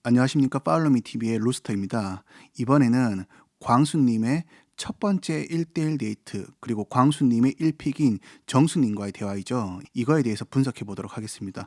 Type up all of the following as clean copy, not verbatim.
안녕하십니까. 팔로미 TV의 로스터입니다. 이번에는 광수님의 첫 번째 1대1 데이트, 그리고 광수님의 1픽인 정수님과의 대화이죠. 이거에 대해서 분석해 보도록 하겠습니다.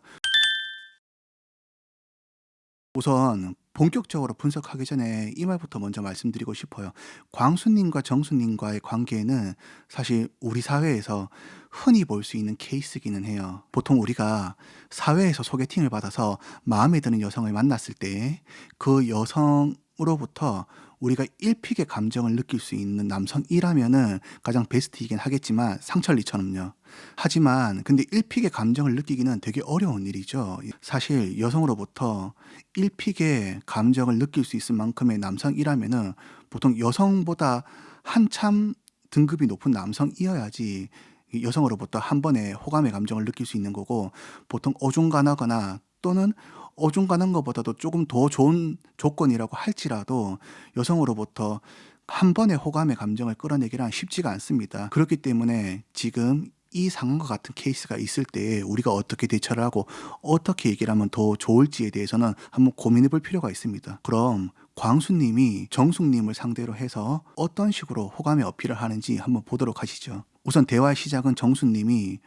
우선 본격적으로 분석하기 전에 이 말부터 먼저 말씀드리고 싶어요. 광수님과 정수님과의 관계는 사실 우리 사회에서 흔히 볼 수 있는 케이스기는 해요. 보통 우리가 사회에서 소개팅을 받아서 마음에 드는 여성을 만났을 때 그 여성으로부터 우리가 1픽의 감정을 느낄 수 있는 남성이라면은 가장 베스트이긴 하겠지만 상철리처럼요. 하지만 근데 1픽의 감정을 느끼기는 되게 어려운 일이죠. 사실 여성으로부터 1픽의 감정을 느낄 수 있을 만큼의 남성이라면은 보통 여성보다 한참 등급이 높은 남성이어야지 이 여성으로부터 한 번에 호감의 감정을 느낄 수 있는 거고, 보통 어중간하거나 또는 어중간한 것보다도 조금 더 좋은 조건이라고 할지라도 여성으로부터 한 번에 호감의 감정을 끌어내기란 쉽지가 않습니다. 그렇기 때문에 지금 이 상황과 같은 케이스가 있을 때 우리가 어떻게 대처를 하고 어떻게 얘기를 하면 더 좋을지에 대해서는 한번 고민해 볼 필요가 있습니다. 그럼 광수님이 정숙님을 상대로 해서 어떤 식으로 호감의 어필을 하는지 한번 보도록 하시죠. 우선 대화의 시작은 정숙님이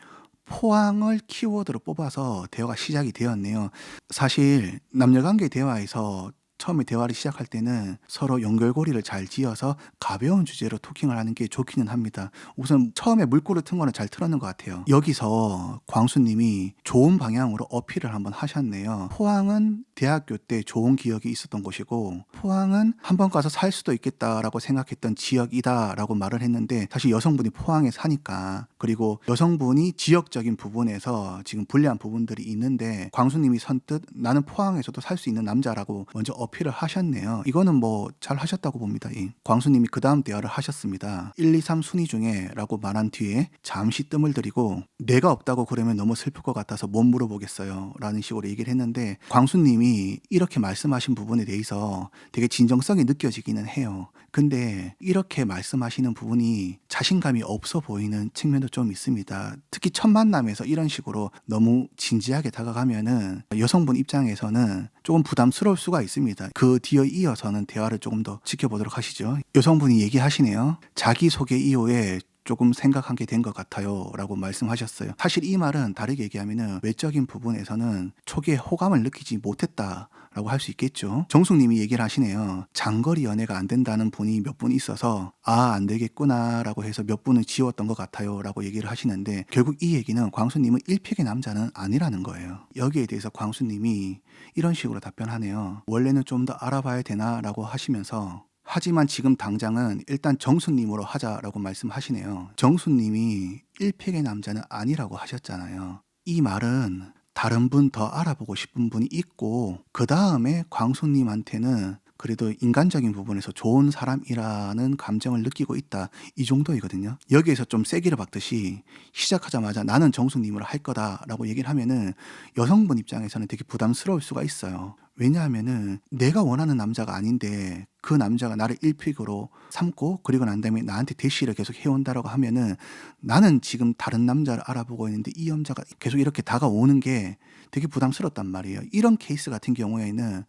포항을 키워드로 뽑아서 대화가 시작이 되었네요. 사실 남녀관계 대화에서 처음에 대화를 시작할 때는 서로 연결고리를 잘 지어서 가벼운 주제로 토킹을 하는 게 좋기는 합니다. 우선 처음에 물꼬를 튼 거는 잘 틀었는 것 같아요. 여기서 광수님이 좋은 방향으로 어필을 한번 하셨네요. 포항은 대학교 때 좋은 기억이 있었던 곳이고, 포항은 한번 가서 살 수도 있겠다라고 생각했던 지역이다라고 말을 했는데, 사실 여성분이 포항에 사니까, 그리고 여성분이 지역적인 부분에서 지금 불리한 부분들이 있는데 광수님이 선뜻 나는 포항에서도 살 수 있는 남자라고 먼저 어필을 하셨네요. 이거는 뭐 잘 하셨다고 봅니다. 광수님이 그 다음 대화를 하셨습니다. 1, 2, 3 순위 중에 라고 말한 뒤에 잠시 뜸을 들이고, 내가 없다고 그러면 너무 슬플 것 같아서 못 물어보겠어요 라는 식으로 얘기를 했는데, 광수님이 이렇게 말씀하신 부분에 대해서 되게 진정성이 느껴지기는 해요. 근데 이렇게 말씀하시는 부분이 자신감이 없어 보이는 측면도 좀 있습니다. 특히 첫 만남에서 이런 식으로 너무 진지하게 다가가면은 여성분 입장에서는 조금 부담스러울 수가 있습니다. 그 뒤에 이어서는 대화를 조금 더 지켜보도록 하시죠. 여성분이 얘기하시네요. 자기소개 이후에 조금 생각한 게 된 것 같아요 라고 말씀하셨어요. 사실 이 말은 다르게 얘기하면 외적인 부분에서는 초기에 호감을 느끼지 못했다 라고 할 수 있겠죠. 정숙님이 얘기를 하시네요. 장거리 연애가 안 된다는 분이 몇 분 있어서 안 되겠구나 라고 해서 몇 분을 지웠던 것 같아요 라고 얘기를 하시는데, 결국 이 얘기는 광수님은 1픽의 남자는 아니라는 거예요. 여기에 대해서 광수님이 이런 식으로 답변하네요. 원래는 좀 더 알아봐야 되나 라고 하시면서, 하지만 지금 당장은 일단 정수님으로 하자라고 말씀하시네요. 정수님이 1픽의 남자는 아니라고 하셨잖아요. 이 말은 다른 분 더 알아보고 싶은 분이 있고, 그 다음에 광수님한테는 그래도 인간적인 부분에서 좋은 사람이라는 감정을 느끼고 있다, 이 정도이거든요. 여기에서 좀 세기를 박듯이 시작하자마자 나는 정숙님으로 할 거다라고 얘기를 하면은 여성분 입장에서는 되게 부담스러울 수가 있어요. 왜냐하면은 내가 원하는 남자가 아닌데 그 남자가 나를 1픽으로 삼고, 그리고 난 다음에 나한테 대시를 계속 해온다라고 하면은 나는 지금 다른 남자를 알아보고 있는데 이 남자가 계속 이렇게 다가오는 게 되게 부담스럽단 말이에요. 이런 케이스 같은 경우에는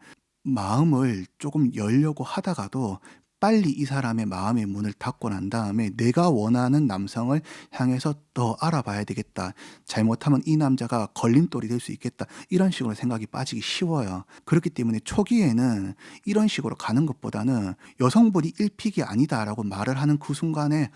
마음을 조금 열려고 하다가도 빨리 이 사람의 마음의 문을 닫고 난 다음에 내가 원하는 남성을 향해서 더 알아봐야 되겠다, 잘못하면 이 남자가 걸림돌이 될 수 있겠다, 이런 식으로 생각이 빠지기 쉬워요. 그렇기 때문에 초기에는 이런 식으로 가는 것보다는 여성분이 1픽이 아니다라고 말을 하는 그 순간에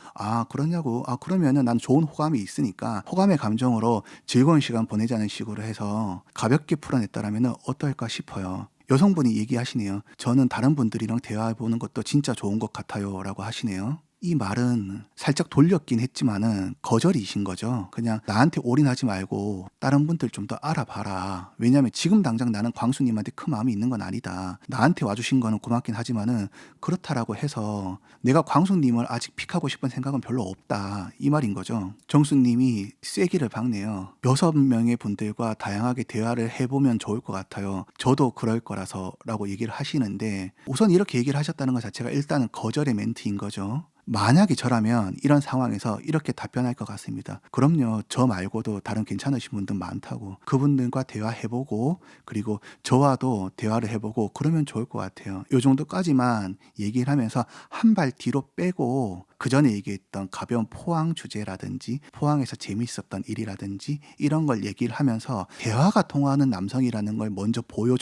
그러냐고, 그러면은 난 좋은 호감이 있으니까 호감의 감정으로 즐거운 시간 보내자는 식으로 해서 가볍게 풀어냈다라면 어떨까 싶어요. 여성분이 얘기하시네요. 저는 다른 분들이랑 대화해보는 것도 진짜 좋은 것 같아요 라고 하시네요. 이 말은 살짝 돌렸긴 했지만은 거절이신 거죠. 그냥 나한테 올인하지 말고 다른 분들 좀 더 알아봐라. 왜냐면 지금 당장 나는 광수님한테 큰 마음이 있는 건 아니다. 나한테 와주신 거는 고맙긴 하지만은 그렇다라고 해서 내가 광수님을 아직 픽하고 싶은 생각은 별로 없다, 이 말인 거죠. 정수님이 쐐기를 박네요. 6명의 분들과 다양하게 대화를 해보면 좋을 것 같아요. 저도 그럴 거라서 라고 얘기를 하시는데, 우선 이렇게 얘기를 하셨다는 것 자체가 일단은 거절의 멘트인 거죠. 만약에 저라면 이런 상황에서 이렇게 답변할 것 같습니다. 그럼요. 저 말고도 다른 괜찮으신 분들 많다고. 그분들과 대화해보고 그리고 저와도 대화를 해보고 그러면 좋을 것 같아요. 요 정도까지만 얘기를 하면서 한 발 뒤로 빼고 그 전에 얘기했던 가벼운 포항 주제라든지 포항에서 재미있었던 일이라든지 이런 걸 얘기를 하면서 대화가 통하는 남성이라는 걸 먼저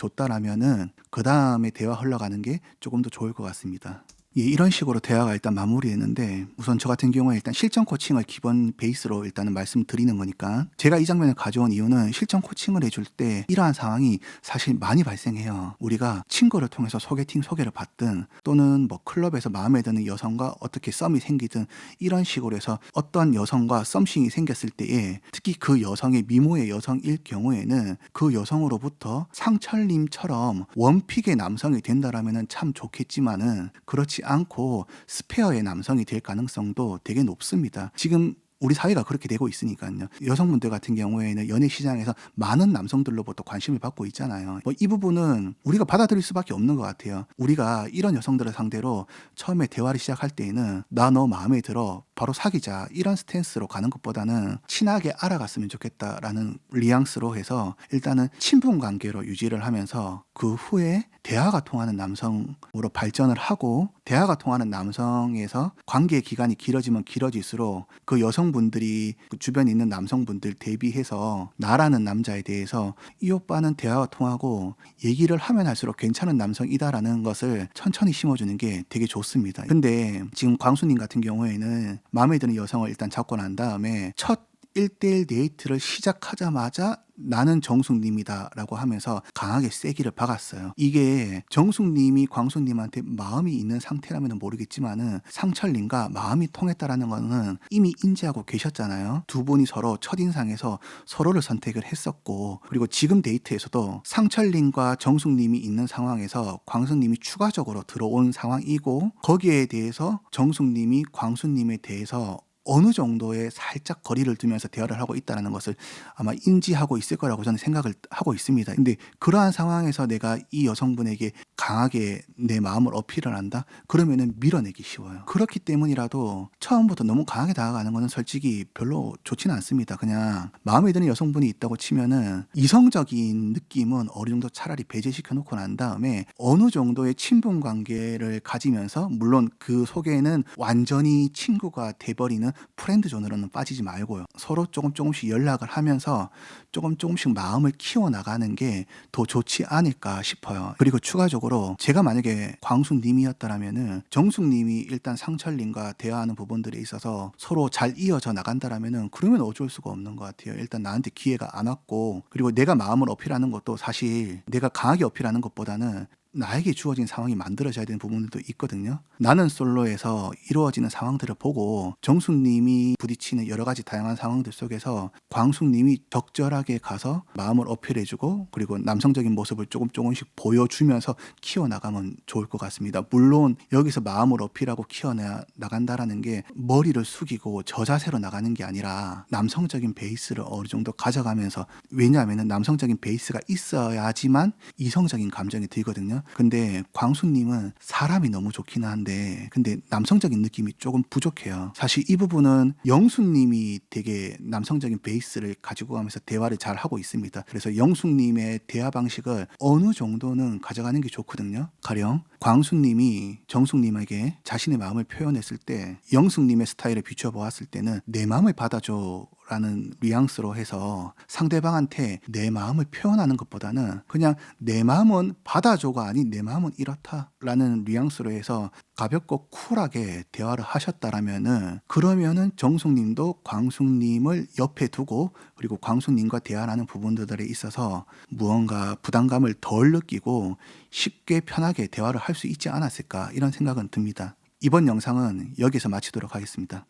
보여줬다라면은 그 다음에 대화 흘러가는 게 조금 더 좋을 것 같습니다. 예, 이런 식으로 대화가 일단 마무리했는데 우선 저 같은 경우에 일단 실전 코칭을 기본 베이스로 일단은 말씀드리는 거니까 제가 이 장면을 가져온 이유는 실전 코칭을 해줄 때 이러한 상황이 사실 많이 발생해요. 우리가 친구를 통해서 소개를 받든 또는 뭐 클럽에서 마음에 드는 여성과 어떻게 썸이 생기든 이런 식으로 해서 어떤 여성과 썸씽이 생겼을 때에 특히 그 여성의 미모의 여성일 경우에는 그 여성으로부터 상철님처럼 원픽의 남성이 된다라면은 참 좋겠지만은 그렇지 않고 스페어의 남성이 될 가능성도 되게 높습니다. 지금 우리 사회가 그렇게 되고 있으니까요. 여성분들 같은 경우에는 연애 시장에서 많은 남성들로부터 관심을 받고 있잖아요. 뭐 이 부분은 우리가 받아들일 수밖에 없는 것 같아요. 우리가 이런 여성들을 상대로 처음에 대화를 시작할 때에는 나 너 마음에 들어 바로 사귀자 이런 스탠스로 가는 것보다는 친하게 알아갔으면 좋겠다라는 뉘앙스로 해서 일단은 친분 관계로 유지를 하면서 그 후에 대화가 통하는 남성으로 발전을 하고 대화가 통하는 남성에서 관계 기간이 길어지면 길어질수록 그 여성분들이 그 주변에 있는 남성분들 대비해서 나라는 남자에 대해서 이 오빠는 대화가 통하고 얘기를 하면 할수록 괜찮은 남성이다라는 것을 천천히 심어주는 게 되게 좋습니다. 근데 지금 광수님 같은 경우에는 마음에 드는 여성을 일단 잡고 난 다음에 첫 1대1 데이트를 시작하자마자 나는 정숙님이다 라고 하면서 강하게 세기를 박았어요. 이게 정숙님이 광수님한테 마음이 있는 상태라면 모르겠지만은 상철님과 마음이 통했다라는 거는 이미 인지하고 계셨잖아요. 두 분이 서로 첫인상에서 서로를 선택을 했었고 그리고 지금 데이트에서도 상철님과 정숙님이 있는 상황에서 광수님이 추가적으로 들어온 상황이고 거기에 대해서 정숙님이 광수님에 대해서 어느 정도의 살짝 거리를 두면서 대화를 하고 있다는 것을 아마 인지하고 있을 거라고 저는 생각을 하고 있습니다. 근데 그러한 상황에서 내가 이 여성분에게 강하게 내 마음을 어필을 한다? 그러면은 밀어내기 쉬워요. 그렇기 때문이라도 처음부터 너무 강하게 다가가는 거는 솔직히 별로 좋지는 않습니다. 그냥 마음에 드는 여성분이 있다고 치면은 이성적인 느낌은 어느 정도 차라리 배제시켜 놓고 난 다음에 어느 정도의 친분 관계를 가지면서 물론 그 속에는 완전히 친구가 돼버리는 프렌드 존으로는 빠지지 말고요. 서로 조금씩 연락을 하면서 조금씩 마음을 키워나가는 게 더 좋지 않을까 싶어요. 그리고 추가적으로 제가 만약에 광수님이었다라면은 정숙님이 일단 상철님과 대화하는 부분들에 있어서 서로 잘 이어져 나간다라면은 그러면 어쩔 수가 없는 것 같아요. 일단 나한테 기회가 안 왔고 그리고 내가 마음을 어필하는 것도 사실 내가 강하게 어필하는 것보다는 나에게 주어진 상황이 만들어져야 되는 부분들도 있거든요. 나는 솔로에서 이루어지는 상황들을 보고 정숙님이 부딪히는 여러 가지 다양한 상황들 속에서 광숙님이 적절하게 가서 마음을 어필해주고 그리고 남성적인 모습을 조금씩 보여주면서 키워나가면 좋을 것 같습니다. 물론 여기서 마음을 어필하고 키워나간다라는 게 머리를 숙이고 저 자세로 나가는 게 아니라 남성적인 베이스를 어느 정도 가져가면서 왜냐하면 남성적인 베이스가 있어야지만 이성적인 감정이 들거든요. 근데 광수님은 사람이 너무 좋긴 한데 근데 남성적인 느낌이 조금 부족해요. 사실 이 부분은 영수님이 되게 남성적인 베이스를 가지고 가면서 대화를 잘 하고 있습니다. 그래서 영수님의 대화 방식을 어느 정도는 가져가는 게 좋거든요. 가령 광수님이 정숙님에게 자신의 마음을 표현했을 때 영숙님의 스타일을 비춰보았을 때는 내 마음을 받아줘 라는 뉘앙스로 해서 상대방한테 내 마음을 표현하는 것보다는 그냥 내 마음은 받아줘가 아닌 내 마음은 이렇다 라는 뉘앙스로 해서 가볍고 쿨하게 대화를 하셨다라면은 그러면은 정숙님도 광숙님을 옆에 두고 그리고 광숙님과 대화하는 부분들에 있어서 무언가 부담감을 덜 느끼고 쉽게 편하게 대화를 할 수 있지 않았을까 이런 생각은 듭니다. 이번 영상은 여기서 마치도록 하겠습니다.